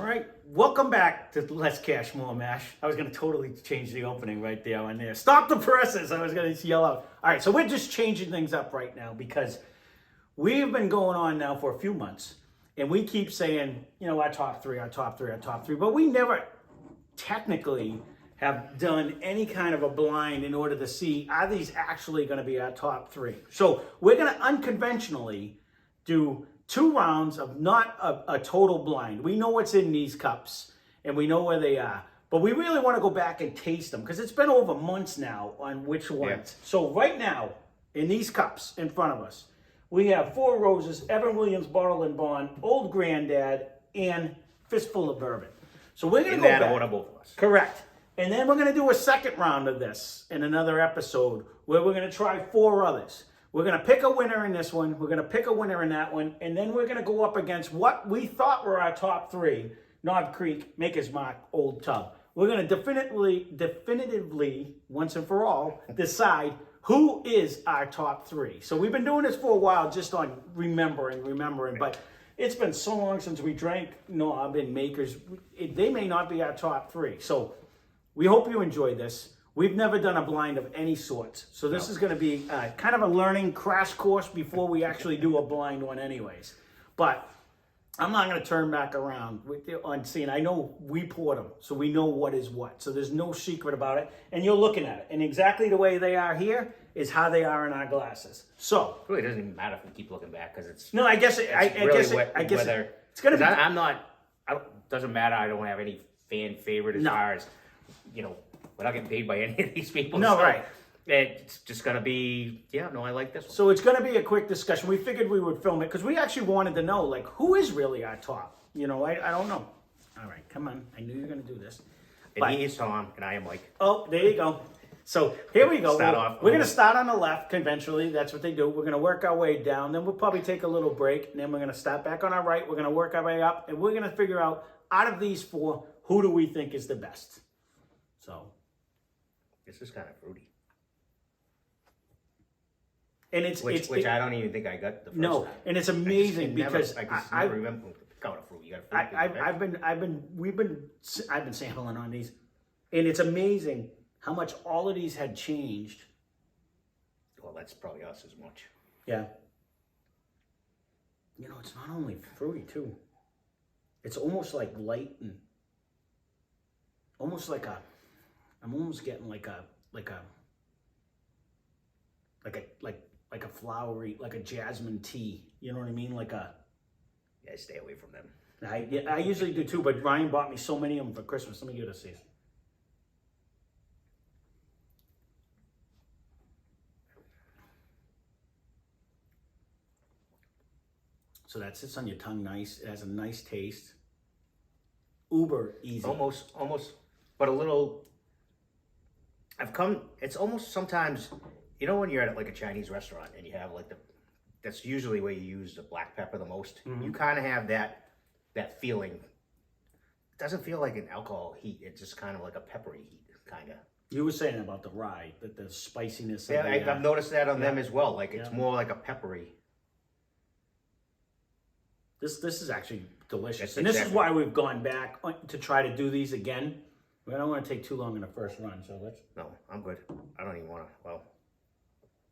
right, welcome back to Less Cash, More Mash. I was going to totally change the opening right there on there. Stop the presses, I was going to yell out. All right, so we're just changing things up right now because we've been going on now for a few months, and we keep saying, you know, our top three, but we never technically have done any kind of a blind in order to see, are these actually going to be our top three? So we're going to unconventionally do 2 rounds of not a total blind. We know what's in these cups and we know where they are, but we really want to go back and taste them because it's been over months now on which ones. Yeah. So right now, in these cups in front of us, we have 4 Roses, Evan Williams Bottle and Bond, Old Granddad, and Fistfull of Bourbon. So we're going to go back. Order, both of us. Correct. And then we're going to do a second round of this in another episode where we're going to try 4 others. We're going to pick a winner in this one. We're going to pick a winner in that one. And then we're going to go up against what we thought were our top 3. Knob Creek, Maker's Mark, Old Tub. We're going to definitively, once and for all, decide who is our top 3. So we've been doing this for a while just on remembering. But it's been so long since we drank Knob and Maker's. They may not be our top 3. So we hope you enjoy this. We've never done a blind of any sort. So this is going to be kind of a learning crash course before we actually do a blind one anyways. But I'm not going to turn back around on seeing. I know we poured them, so we know what is what. So there's no secret about it. And you're looking at it. And exactly the way they are here is how they are in our glasses. So it really doesn't even matter if we keep looking back because it's... No, I guess it's going to be... I'm not... doesn't matter. I don't have any fan favorite as far as, you know... We're not getting paid by any of these people. No, so right. It's just going to be, I like this one. So it's going to be a quick discussion. We figured we would film it because we actually wanted to know, like, who is really our top? You know, I don't know. All right, come on. I knew you were going to do this. And he is Tom, and I am Mike. Oh, there you go. So here we go. We're going to start on the left, conventionally. That's what they do. We're going to work our way down. Then we'll probably take a little break. And then we're going to start back on our right. We're going to work our way up. And we're going to figure out of these 4, who do we think is the best? So... This is kind of fruity. And it's which I don't even think I got the first time. And it's amazing because I remember kind of fruit. You got I've been sampling on these, and it's amazing how much all of these had changed. Well, that's probably us as much. Yeah. You know, it's not only fruity too. It's almost like light and almost like a. I'm almost getting like a flowery, like a jasmine tea. You know what I mean? Like a. Yeah, stay away from them. I usually do too, but Ryan bought me so many of them for Christmas. Let me give it a see. So that sits on your tongue nice. It has a nice taste. Uber easy. Almost, but a little. It's almost sometimes, you know, when you're at like a Chinese restaurant and you have like that's usually where you use the black pepper the most. Mm-hmm. You kind of have that feeling. It doesn't feel like an alcohol heat. It's just kind of like a peppery heat, kind of. You were saying about the rye, that the spiciness. Yeah, I've noticed that on them as well. Like it's more like a peppery. This is actually delicious. And this is why we've gone back to try to do these again. I don't want to take too long in the first run, so let's... No, I'm good. I don't even want to, well...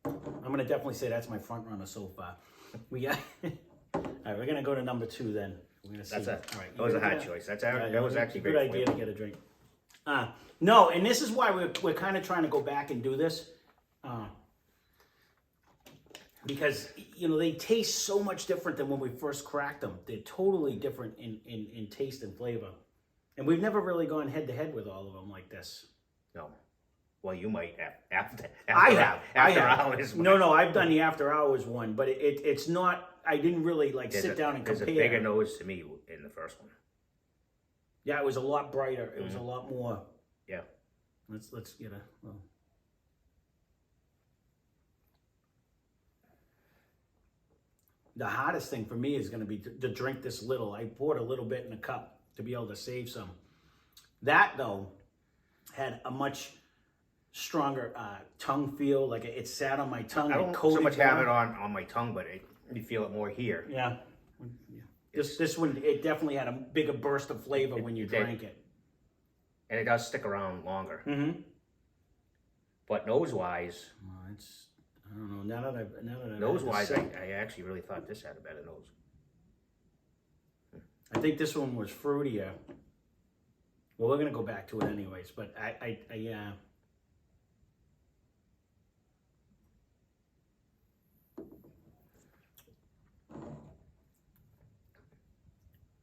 I'm going to definitely say that's my front runner so far. All right, we're going to go to number 2 then. We're going to see. All right, that was a hard choice. That was actually a good idea to get a drink. No, and this is why we're kind of trying to go back and do this. Because, you know, they taste so much different than when we first cracked them. They're totally different in taste and flavor. And we've never really gone head-to-head with all of them like this. No. Well, you might after hours. No, I've done the after hours one, but it's not, I didn't really sit down and compare. There's a bigger nose to me in the first one. Yeah, it was a lot brighter. It was a lot more. Yeah. Let's get a... Well. The hardest thing for me is going to be to drink this little. I poured a little bit in a cup to be able to save some. That, though, had a much stronger tongue feel. Like it sat on my tongue. I don't so much have it on my tongue, but you feel it more here. Yeah. This one, it definitely had a bigger burst of flavor when you drank it. And it does stick around longer. Mm-hmm. But nose-wise, I don't know. Now that I've nose-wise, I actually really thought this had a better nose. I think this one was fruitier. Well, we're gonna go back to it anyways, but I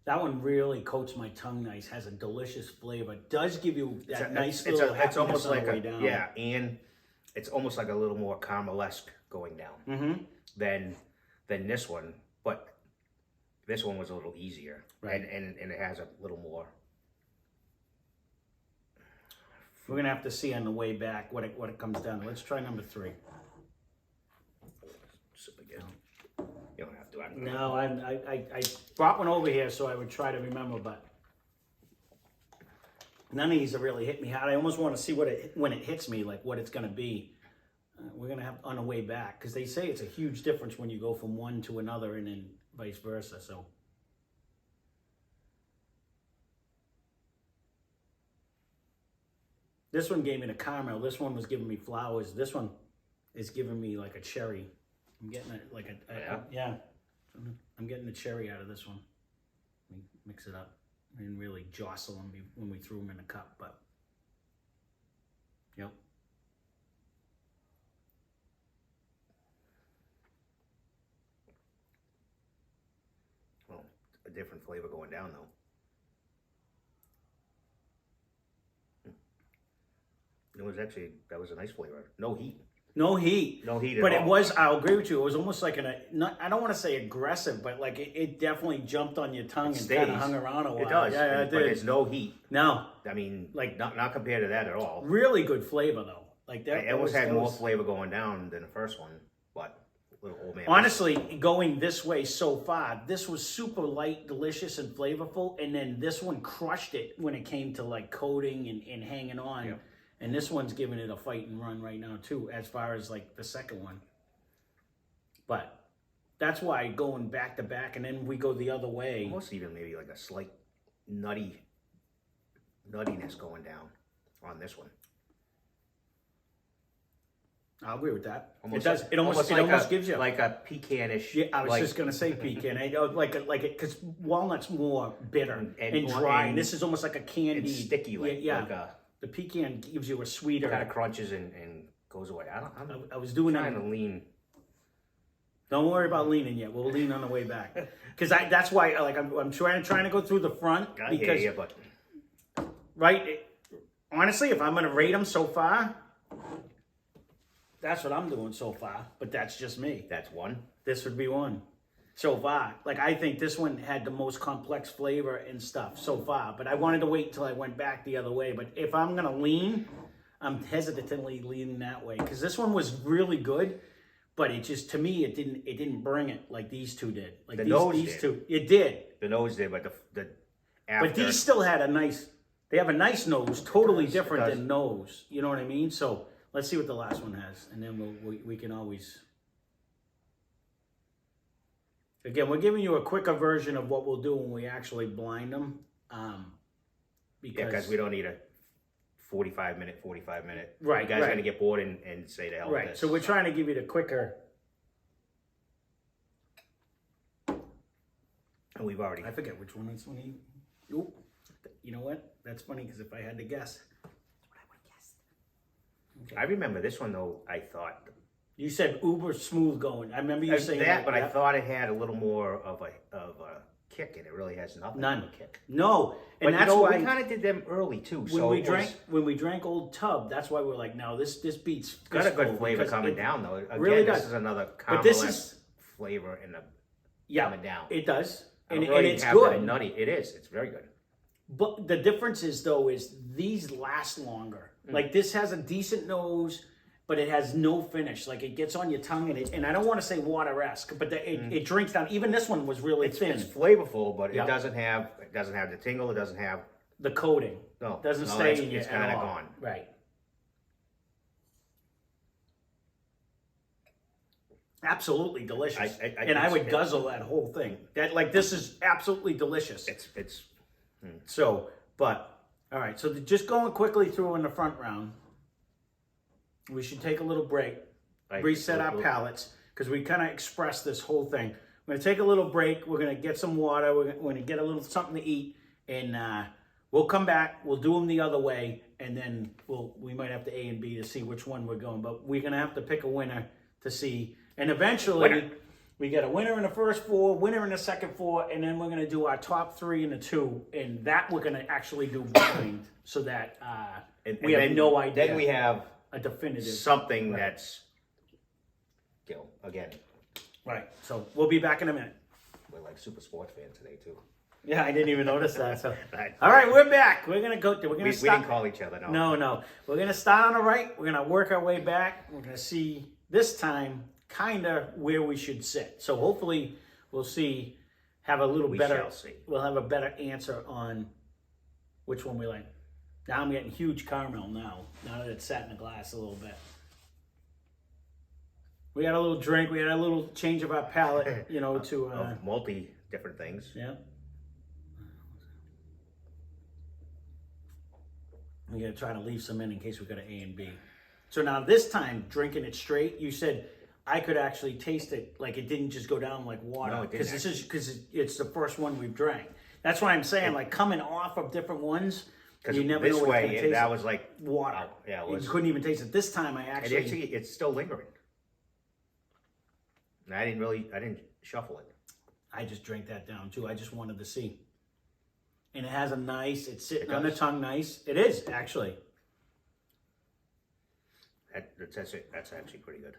that one really coats my tongue nice. Has a delicious flavor. Does give you that nice little happiness almost on like the way down. Yeah, and it's almost like a little more caramel-esque going down than this one. But this one was a little easier, right? And it has a little more. We're gonna have to see on the way back what it comes down to. Let's try number 3. Sip again. You don't have to. No, I brought one over here so I would try to remember, but none of these have really hit me hard. I almost want to see when it hits me, like what it's gonna be. We're gonna have on the way back because they say it's a huge difference when you go from one to another and then vice versa. So. This one gave me the caramel. This one was giving me flowers. This one is giving me like a cherry. I'm getting it like yeah. I'm getting the cherry out of this one. We mix it up. I didn't really jostle them when we threw them in the cup, but yep. Well, a different flavor going down though. That was a nice flavor. No heat. No heat. No heat at but all. It was, I'll agree with you, it was almost like I don't want to say aggressive, but like it definitely jumped on your tongue and kind of hung around a while. It does. Yeah, but there's no heat. No. I mean, like not compared to that at all. Really good flavor though. Like that. It almost had more flavor going down than the first one, but little old man. Honestly, going this way so far, this was super light, delicious, and flavorful, and then this one crushed it when it came to like coating and hanging on. Yep. And this one's giving it a fight and run right now too, as far as like the second one. But that's why going back to back, and then we go the other way. Almost even maybe like a slight nuttiness going down on this one. I'll agree with that. Almost it does. It almost gives you like a pecanish. Yeah, I was just gonna say pecan. Because walnut's more bitter and dry, and this is almost like a candy, and sticky. The pecan gives you a sweeter. Kind of crunches and goes away. I was doing trying to lean. Don't worry about leaning yet. We'll lean on the way back. Because that's why I'm trying to go through the front. Because, right, honestly, if I'm going to rate them so far, that's what I'm doing so far. But that's just me. That's one. This would be one. So far. Like, I think this one had the most complex flavor and stuff so far. But I wanted to wait until I went back the other way. But if I'm going to lean, I'm hesitantly leaning that way. Because this one was really good. But it just, to me, it didn't bring it like these two did. Like these two. It did. The nose did, but the after. But these still had they have a nice nose. Totally different than nose. You know what I mean? So let's see what the last one has. And then we can always... Again, we're giving you a quicker version of what we'll do when we actually blind them. Because we don't need a 45 minute. Right. You guys are going to get bored and say the hell with this. So we're trying to give you the quicker. And we've already... I forget which one this one. Oop. You know what? That's funny because if I had to guess, that's what I would have guessed. Okay. I remember this one though, I thought... You said uber smooth going. I remember you saying that. But I thought it had a little more of a kick, and it really has nothing. None. Of a kick. No, and but that's why we kind of did them early too. When we drank Old Tub, that's why we're like, no, this beats. Got a good flavor coming down though. Again, really does. This is another complex flavor in the coming down. It does, and really it's good. Nutty. It is. It's very good. But the difference is though is these last longer. Like this has a decent nose. But it has no finish. Like it gets on your tongue, and I don't want to say water-esque, but it drinks down. Even this one was really thin. It's flavorful, but it doesn't have the tingle. It doesn't have the coating. No, doesn't stay in you. It's kind of gone. Right. absolutely delicious. I I would guzzle that whole thing. This is absolutely delicious. It's. So, but all right. So just going quickly through in the front round, we should take a little break, reset our palates, because we kind of expressed this whole thing. We're gonna take a little break. We're gonna get some water. We're gonna get a little something to eat, and we'll come back. We'll do them the other way, and then we might have to A and B to see which one we're going. But we're gonna have to pick a winner to see, and eventually we get a winner in the first 4, winner in the second 4, and then we're gonna do our top 3 and the 2, and that we're gonna actually do blind, so that we have no idea. Then we have a definitive something that's, again. Right. So we'll be back in a minute. We're like super sports fans today too. Yeah, I didn't even notice that. So, all right, we're back. We're gonna go. We didn't call each other. No. We're gonna start on the right. We're gonna work our way back. We're gonna see this time kind of where we should sit. So hopefully we'll see. Have a little better. Shall see. We'll have a better answer on which one we like. Now I'm getting huge caramel now. Now that it's sat in the glass a little bit. We had a little drink. We had a little change of our palate, to of multi different things. Yeah. We gotta try to leave some in case we got an A and B. So now this time, drinking it straight, you said I could actually taste it like it didn't just go down like water. No, it didn't. Because it's the first one we've drank. That's why I'm saying like coming off of different ones. You never know what it's gonna taste. That was like water. Yeah, you couldn't even taste it. This time I actually it's still lingering. And I didn't shuffle it. I just drank that down too. I just wanted to see. And it has it's sitting on the tongue nice. It is, actually. That's it. That's actually pretty good.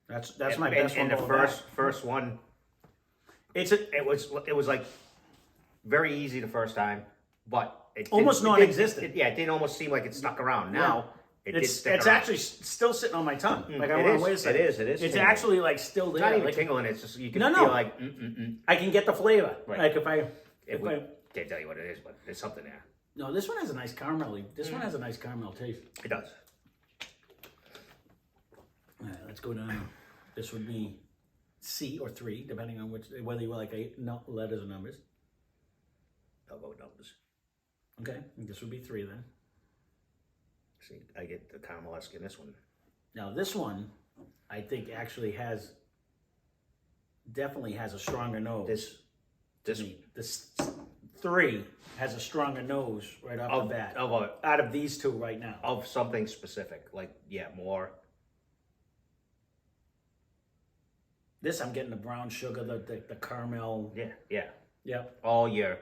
That's my best one. And the first one, it was like very easy the first time, but it almost non-existent. It didn't almost seem like it stuck around. Now it's actually still sitting on my tongue. Like I want to wait a second. It is. It's actually like still there. It's not even like, tingling. It's just you can feel like. I can get the flavor. Right. Like if I can't tell you what it is, but there's something there. No, this one has a nice caramel. This one has a nice caramel taste. It does. All right, let's go down. This would be C or 3, depending on whether you like letters or numbers. I'll go with numbers. Okay, this would be 3 then. See, I get the caramelesque in this one. Now this one, I think actually definitely has a stronger nose. This 3 has a stronger nose right off the bat. Out of these 2 right now. Of something specific, more. This I'm getting the brown sugar, the caramel. Yeah. Yep. All your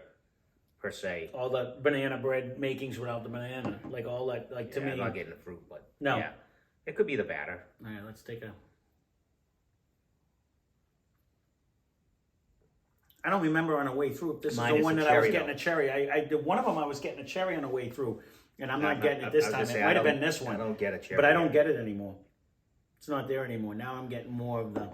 per se. All the banana bread makings without the banana, like all that, to me. I'm not getting the fruit, but no. Yeah, it could be the batter. All right, let's take a. I don't remember on the way through if this is the one that I was getting a cherry. I did one of them. I was getting a cherry on the way through, and I'm not getting it this time. It might have been this one. I don't get a cherry, but I don't get it anymore. It's not there anymore. Now I'm getting more of the.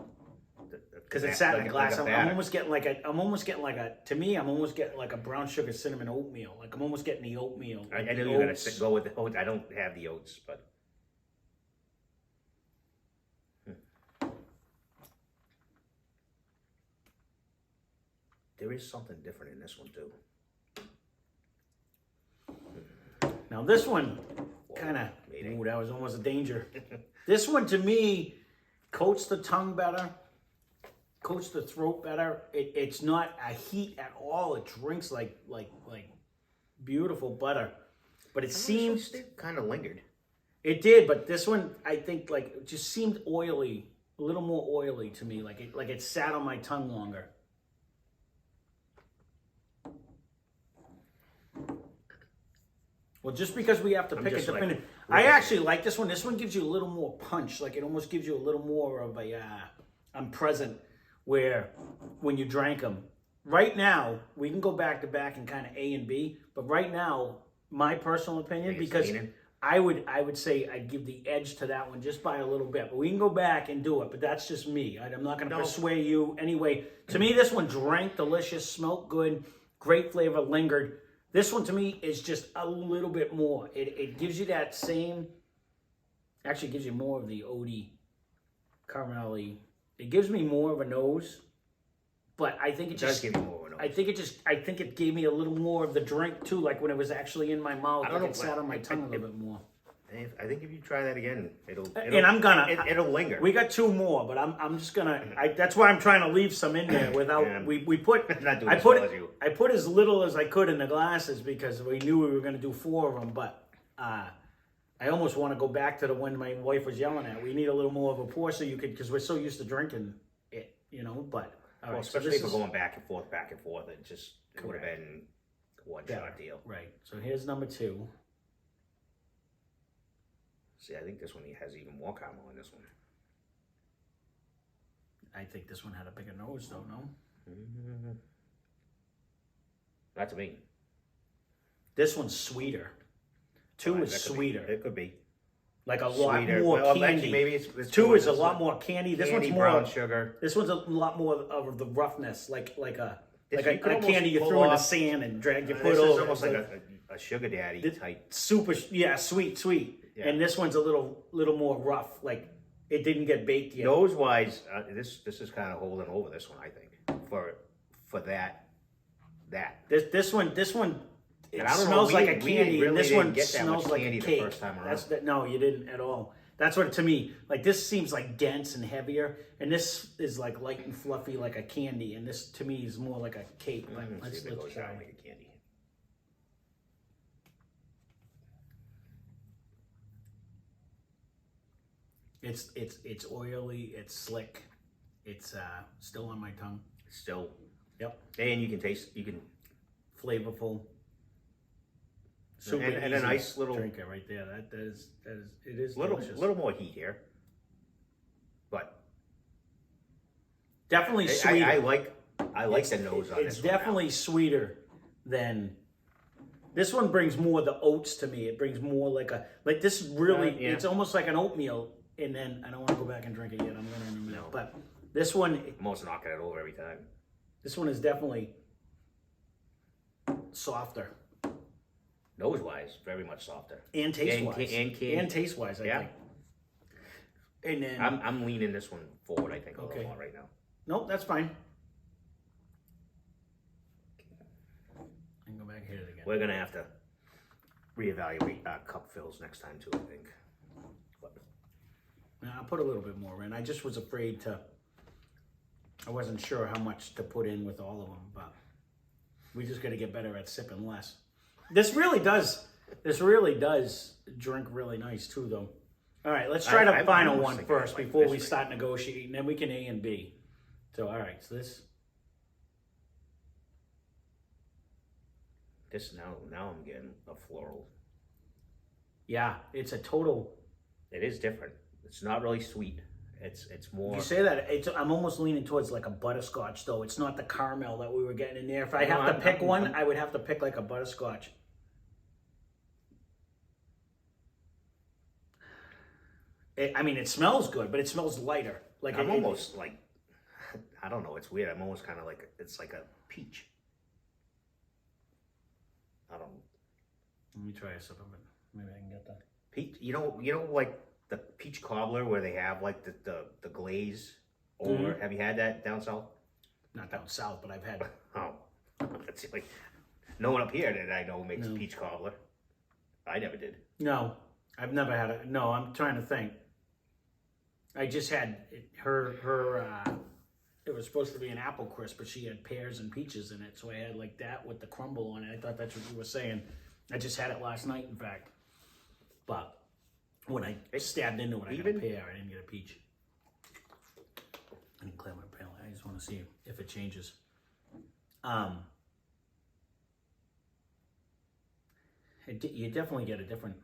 Because it's sat in a glass. I'm almost getting like a. To me, I'm almost getting like a brown sugar cinnamon oatmeal. Like I'm almost getting the oatmeal. I know you're gonna go with the oats. I don't have the oats, but. There is something different in this one too. Now this one, kind of. Ooh, that was almost a danger. This one to me, coats the tongue better. Coats the throat better. It's not a heat at all. It drinks like beautiful butter, but it seems kind of lingered. It did, but this one I think it just seemed oily, a little more oily to me. Like it sat on my tongue longer. Well, just because we have to pick a definitive, I actually like this one. This one gives you a little more punch. Like it almost gives you a little more of a I'm present. Where when you drank them, right now we can go back to back and kind of A and B, but right now my personal opinion, because I would say I'd give the edge to that one just by a little bit, but we can go back and do it. But that's just me. I'm not going to persuade you anyway. To me, this one drank delicious, smelled good, great flavor, lingered. This one to me is just a little bit more. It gives you that same. Actually, gives you more of the oaty caramelly. It gives me more of a nose, but I think it does just give you more of a nose. I think it gave me a little more of the drink too. Like when it was actually in my mouth, I don't know, it sat on my tongue a little bit more. I think if you try that again, it'll it'll linger. We got 2 more, but I'm just gonna. That's why I'm trying to leave some in there without. Yeah. We put. Not doing I as put. well as you. I put as little as I could in the glasses because we knew we were gonna do 4 of them. But I almost want to go back to the one my wife was yelling at. We need a little more of a pour so you could, because we're so used to drinking it, you know. But all right, especially if we're going back and forth, it just would have been a one-shot deal. Right. So here's number 2. See, I think this one has even more caramel in this one. I think this one had a bigger nose, though. No. Mm-hmm. Not to me. This one's sweeter. 2 is sweeter. It could be. Like a Sweeter. lot more Well, candy. actually, maybe it's 2 is a lot more candy. This one's more brown sugar. This one's a lot more of the roughness, like a This a you could almost candy you pull threw in the off- sand and dragged your foot This over. is almost It's like a sugar daddy type. super, sweet. Yeah. And this one's a little more rough. Like it didn't get baked yet. Nose wise, this is kind of holding over this one, I think, for that. This one. It And I don't know, smells we like a didn't- we candy, really and this didn't one get that smells much like a candy the cake. first time around. No, you didn't at all. That's what to me, like this seems like dense and heavier, and this is like light and fluffy like a candy, and this to me is more like a cake. But Let's see if it goes try. down like a candy. It's oily, it's slick, it's still on my tongue. Still. Yep. And you can taste, Flavorful. and a nice little drinker right there. That is it is delicious. little more heat here. But Definitely sweeter. I like the nose on It's this one definitely now. sweeter than this one. Brings more the oats to me. It brings more like this really. Yeah. It's almost like an oatmeal. And then I don't want to go back and drink it yet. I'm gonna in a minute. No. But this one, I'm almost knocking it over every time. this one is definitely softer Nose wise, very much softer. and taste wise. And taste wise, I Yeah. think. And then I'm leaning this one forward, I think, a Okay. little more right now. nope, that's fine. I can go back and hit it again. We're gonna have to reevaluate our cup fills next time too, I think. But Yeah, I'll put a little bit more in. I just was afraid to. I wasn't sure how much to put in with all of them, but we just got to get better at sipping less. This really does drink really nice too, though. All right, let's try the final almost one thinking first like before this we right start negotiating. Then we can A and B. So, all right, so this now I'm getting a floral. yeah, it's a total. It is different. It's not really sweet. It's more. You say that I'm almost leaning towards like a butterscotch, though. It's not the caramel that we were getting in there. If I No, have to I'm- pick I'm- one, I'm- I would have to pick like a butterscotch. It smells good, but it smells lighter. Like I'm almost like, I don't know. It's weird. I'm almost kind of like it's like a peach. I don't. Let me try a sip of it. Maybe I can get that. Peach. You know, like the peach cobbler where they have like the glaze over. Have you had that down south? Not down south, but I've had. Oh, that's like no one up here that I know makes No. peach cobbler. I never did. No, I've never had it. No, I'm trying to think. I just had her. It was supposed to be an apple crisp, but she had pears and peaches in it, so I had like that with the crumble on it. I thought that's what you were saying. I just had it last night, in fact. But when I stabbed into it, I got a pear. I didn't get a peach. I didn't clear my palate. I just want to see if it changes. You definitely get a different.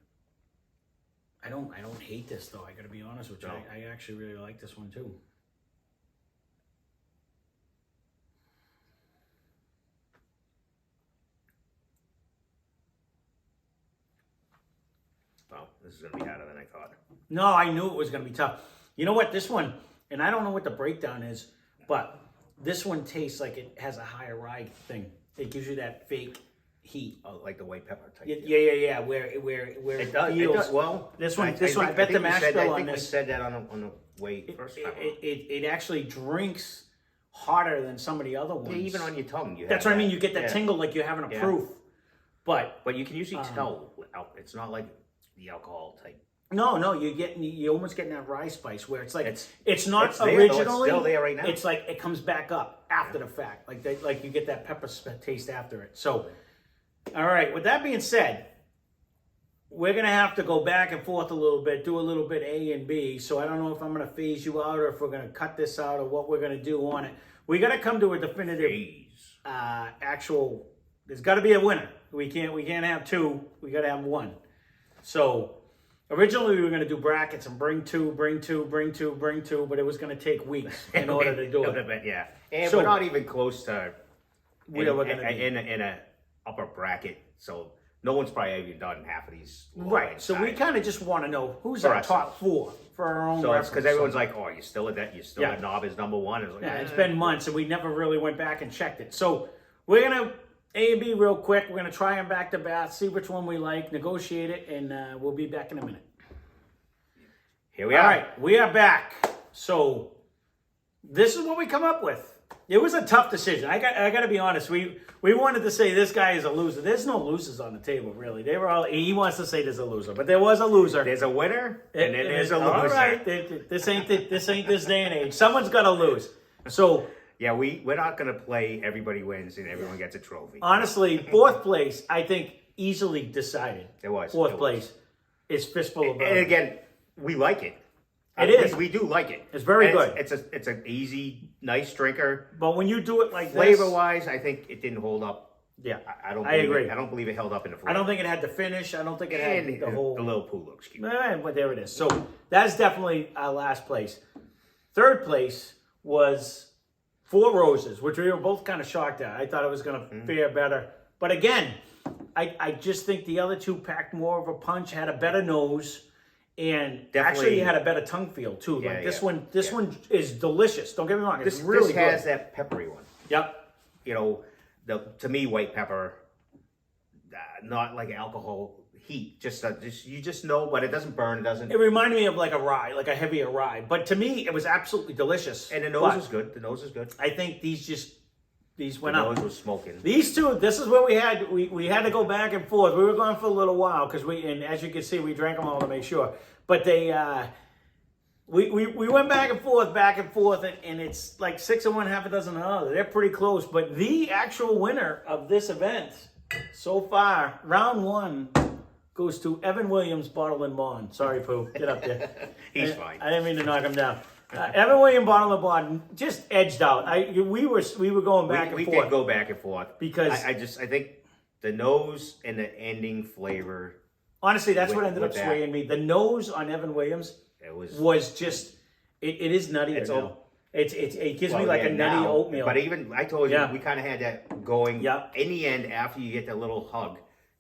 I don't hate this though. I got to be honest with you. No. I actually really like this one too. Well, this is gonna be harder than I thought. No, I knew it was going to be tough. You know what? This one, and I don't know what the breakdown is, but this one tastes like it has a higher rye thing. It gives you that fake, heat. Oh, like the white pepper type. Yeah. Where it It feels. does. Well, This one, I bet think the we mash said, bill I on think we this. said that on the way first time. It actually drinks hotter than some of the other ones. Yeah, even on your tongue, you. That's have what I mean. that. You get that tingle like you're having a proof. But you can usually tell. It's not like the alcohol type. no, you're almost getting that rye spice where it's like it's not it's there, originally. though. It's still there right now. It's like it comes back up after the fact, like you get that pepper taste after it. So, all right. With that being said, we're gonna have to go back and forth a little bit, do a little bit A and B. So I don't know if I'm gonna phase you out or if we're gonna cut this out or what we're gonna do on it. We gotta come to a definitive actual. There's got to be a winner. We can't have two. We got to have one. So originally we were going to do brackets and bring two, but it was going to take weeks in order to do it. Yeah, and So- we're not even close to Where we're gonna be. in a upper bracket. So no one's probably even done half of these. Right. So we kind of just want to know who's For our us. top four for our own. So it's because reference. everyone's like, "Oh, you're still at that? You're still Yeah. at Knob is number one." It's like, Yeah, it's been months and we never really went back and checked it. So we're gonna A and B real quick. We're gonna try them back to back, see which one we like, negotiate it, and we'll be back in a minute. Here we are. All right, we are back. So this is what we come up with. It was a tough decision. I got to be honest. We wanted to say this guy is a loser. There's no losers on the table, really. They were all. He wants to say there's a loser, but there was a loser. There's a winner, and then there's a loser. All right, this ain't this day and age. Someone's got to lose. So Yeah, we're not gonna play everybody wins and everyone gets a trophy. honestly, fourth place, I think, easily decided. It was Fourth it was. place is Fistfull of And bourbon. again, we like it. It is. We do like it. It's very And good. It's an easy, nice drinker. But when you do it like Flavor this, wise, I think it didn't hold up. yeah, I don't. I Believe agree. I don't believe it held up in the flavor. I don't think it had the finish. I don't think it had And the whole. the little pool looks cute. But there it is. So that's definitely our last place. Third place was Four Roses, which we were both kind of shocked at. I thought it was going to fare better. But again, I just think the other two packed more of a punch, had a better nose, and actually had a better tongue feel too. Yeah, Like this yeah. one, this one is delicious. Don't get me wrong. It's This really this has good. that peppery one. Yep. You know, to me, white pepper, not like alcohol heat. Just you just know, but it doesn't burn. It doesn't. It reminded me of like a rye, like a heavier rye. But to me, it was absolutely delicious. And the nose But is good. The nose is good. I think these The went up. nose was smoking. These two, this is where we had to go back and forth. We were going for a little while because and as you can see, we drank them all to make sure. But we went back and forth, and it's like 6 of one, half a dozen of the other. They're pretty close. But the actual winner of this event so far, round one, goes to Evan Williams, Bottle and Bond. Sorry, Pooh, get up there. He's fine. I didn't mean to knock him down. Evan Williams, Bottle and Bond, just edged out. We were going back and We forth. did go back and forth Because- I think the nose and the ending flavor. Honestly, that's what ended up with that. swaying me. The nose on Evan Williams It was just, it is nuttier It's now. all- It gives me Well, like yeah, a nutty now, oatmeal. But even I told you Yeah. we kind of had that going. Yeah. In the end, after you get that little hug,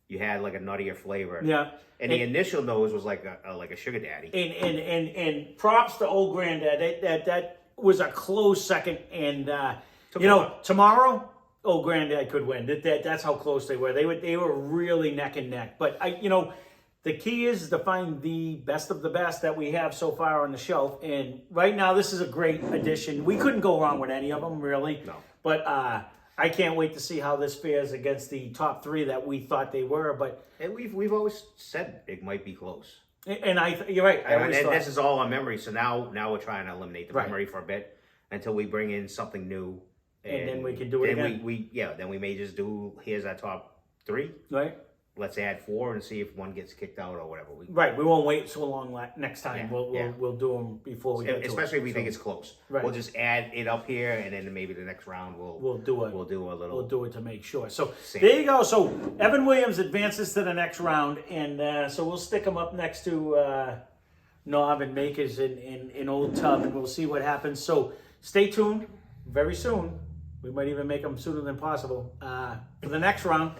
you had like a nuttier flavor. Yeah. And the initial nose was like a sugar daddy. And props to old Granddad. That was a close second. And Took you a know, while. tomorrow, old Granddad could win. That's how close they were. They were really neck and neck. But the key is to find the best of the best that we have so far on the shelf. And right now, this is a great addition. We couldn't go wrong with any of them, really. No. But I can't wait to see how this fares against the top three that we thought they were. But And we've always said it might be close. and you're right. I And always thought, this is all on memory. So now we're trying to eliminate the Right. memory for a bit until we bring in something new. And then we can do it then again. Then we may just do here's our top three. right. Let's add 4 and see if one gets kicked out or whatever. Right, we won't wait so long next time. Yeah, We'll do them before we get to it. Especially if we think it's close. Right. We'll just add it up here, and then maybe the next round We'll do it. We'll do a little. We'll do it to make sure. So Same. there you go. So Evan Williams advances to the next round, and so we'll stick him up next to Knob and Makers in Old Tub, and we'll see what happens. So stay tuned. Very soon, we might even make them sooner than possible. For the next round,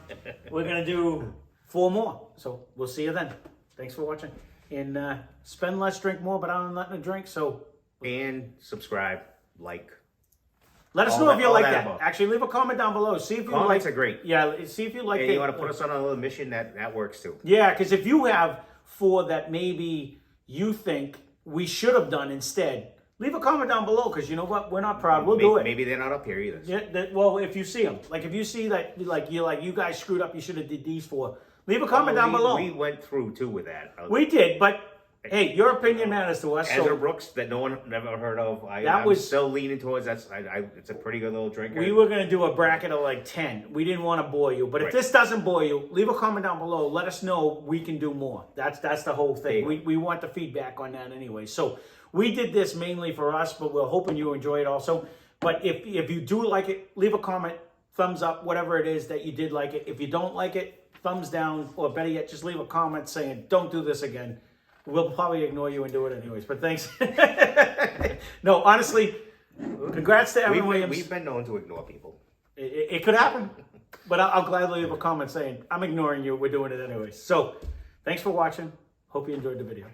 we're gonna do 4 more. So we'll see you then. Thanks for watching. And spend less, drink more, but I don't have nothing to drink. So And subscribe, like. Let us All know that- if you all like that that. above. Actually, leave a comment down below. See if you Comments like. are great. Yeah, see if you like And it. you want to put us on a little mission, that works too. Yeah, because if you have 4 that maybe you think we should have done instead, leave a comment down below, because you know what? We're not proud. We'll do it. Maybe they're not up here either. Yeah, well, if you see them, like if you see that, you guys screwed up, you should have did these 4. Leave a comment down below. We went through too with that. We did, but hey, your opinion matters to us. Ezra So Brooks, that no one never heard of. I'm was- still leaning towards that. It's a pretty good little drink. we were gonna do a bracket of like 10. We didn't want to bore you, but if Right. this doesn't bore you, leave a comment down below. Let us know we can do more. That's the whole thing. We want the feedback on that anyway. So we did this mainly for us, but we're hoping you enjoy it also. But if you do like it, leave a comment, thumbs up, whatever it is that you did like it. If you don't like it, thumbs down, or better yet, just leave a comment saying, don't do this again. We'll probably ignore you and do it anyways, but thanks. No, honestly, congrats to Evan Williams. We've been known to ignore people. It could happen, but I'll gladly leave a comment saying, I'm ignoring you, we're doing it anyways. So, thanks for watching. Hope you enjoyed the video.